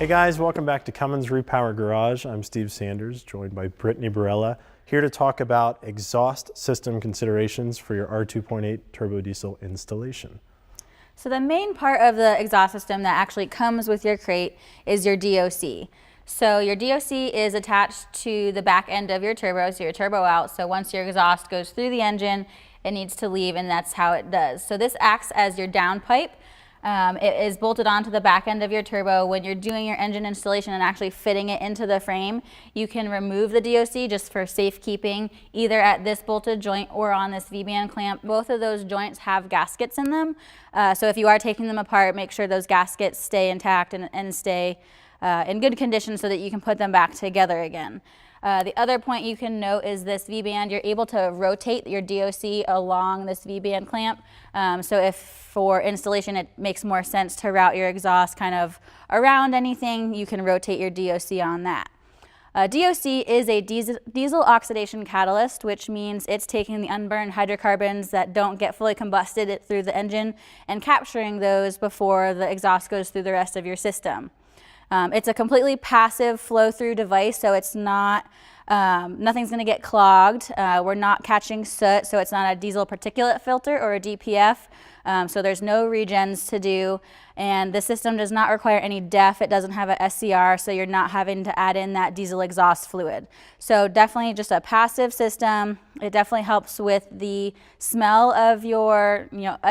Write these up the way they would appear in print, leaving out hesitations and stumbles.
Hey guys, welcome back to Cummins Repower Garage. I'm Steve Sanders, joined by Brittany Barella, here to talk about exhaust system considerations for your R2.8 Turbo Diesel installation. So the main part of the exhaust system that actually comes with your crate is your DOC. So your DOC is attached to the back end of your turbo, so your turbo out. So once your exhaust goes through the engine, it needs to leave, and that's how it does. So this acts as your downpipe. It is bolted onto the back end of your turbo. When you're doing your engine installation and actually fitting it into the frame, you can remove the DOC just for safekeeping, either at this bolted joint or on this V-band clamp. Both of those joints have gaskets in them. So if you are taking them apart, make sure those gaskets stay intact and stay in good condition so that you can put them back together again. The other point you can note is this V-band. You're able to rotate your DOC along this V-band clamp. So if for installation it makes more sense to route your exhaust kind of around anything, you can rotate your DOC on that. DOC is a diesel oxidation catalyst, which means it's taking the unburned hydrocarbons that don't get fully combusted through the engine and capturing those before the exhaust goes through the rest of your system. It's a completely passive flow-through device, so it's not, nothing's going to get clogged. We're not catching soot, so it's not a diesel particulate filter or a DPF. So there's no regens to do, and the system does not require any DEF. It doesn't have a SCR, so you're not having to add in that diesel exhaust fluid. So definitely just a passive system. It definitely helps with the smell of your,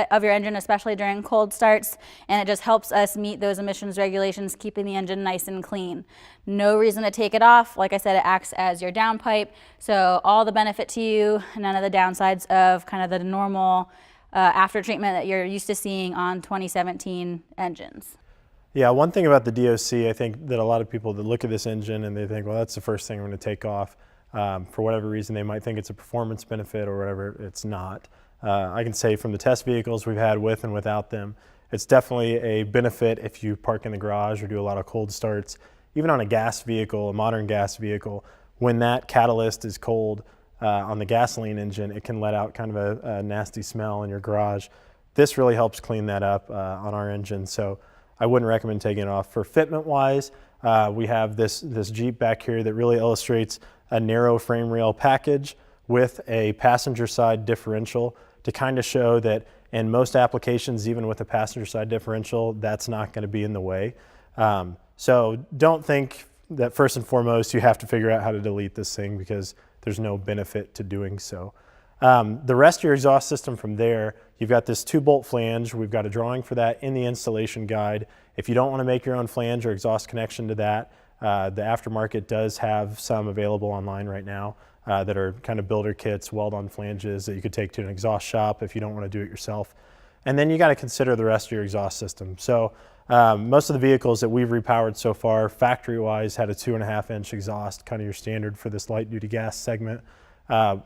of your engine, especially during cold starts, and it just helps us meet those emissions regulations, keeping the engine nice and clean. No reason to take it off. Like I said, it acts as your downpipe, so all the benefit to you, none of the downsides of kind of the normal after treatment that you're used to seeing on 2017 engines. Yeah, one thing about the DOC, I think that a lot of people that look at this engine and they think, well, that's the first thing I'm going to take off. For whatever reason, they might think it's a performance benefit or whatever. It's not. I can say from the test vehicles we've had with and without them, it's definitely a benefit if you park in the garage or do a lot of cold starts. Even on a gas vehicle, a modern gas vehicle, when that catalyst is cold, on the gasoline engine, it can let out kind of a nasty smell in your garage. This really helps clean that up on our engine, so I wouldn't recommend taking it off. For fitment wise, we have this Jeep back here that really illustrates a narrow frame rail package with a passenger side differential to kind of show that in most applications, even with a passenger side differential, that's not going to be in the way. So don't think that first and foremost you have to figure out how to delete this thing, because there's no benefit to doing so. The rest of your exhaust system from there, you've got this 2-bolt flange. We've got a drawing for that in the installation guide. If you don't want to make your own flange or exhaust connection to that, the aftermarket does have some available online right now that are kind of builder kits, weld-on flanges that you could take to an exhaust shop if you don't want to do it yourself. And then you got to consider the rest of your exhaust system. So most of the vehicles that we've repowered so far, factory-wise, had a 2.5-inch exhaust, kind of your standard for this light-duty gas segment,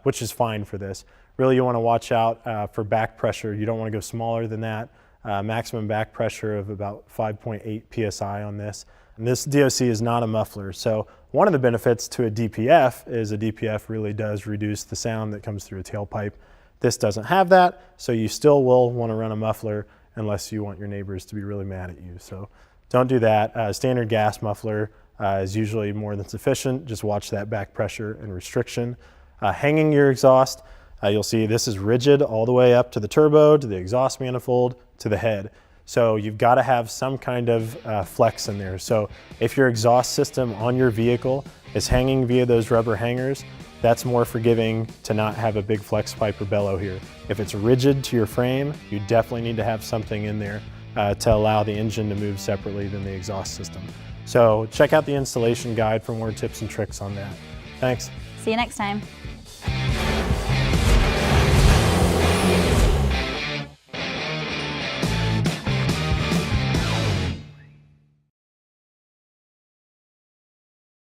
which is fine for this. Really, you want to watch out for back pressure. You don't want to go smaller than that. Maximum back pressure of about 5.8 psi on this. And this DOC is not a muffler, so one of the benefits to a DPF is a DPF really does reduce the sound that comes through a tailpipe. This doesn't have that, so you still will want to run a muffler unless you want your neighbors to be really mad at you. So don't do that. Standard gas muffler is usually more than sufficient. Just watch that back pressure and restriction. Hanging your exhaust, you'll see this is rigid all the way up to the turbo, to the exhaust manifold, to the head. So you've got to have some kind of flex in there. So if your exhaust system on your vehicle is hanging via those rubber hangers, that's more forgiving to not have a big flex pipe or bellow here. If it's rigid to your frame, you definitely need to have something in there to allow the engine to move separately than the exhaust system. So check out the installation guide for more tips and tricks on that. Thanks. See you next time.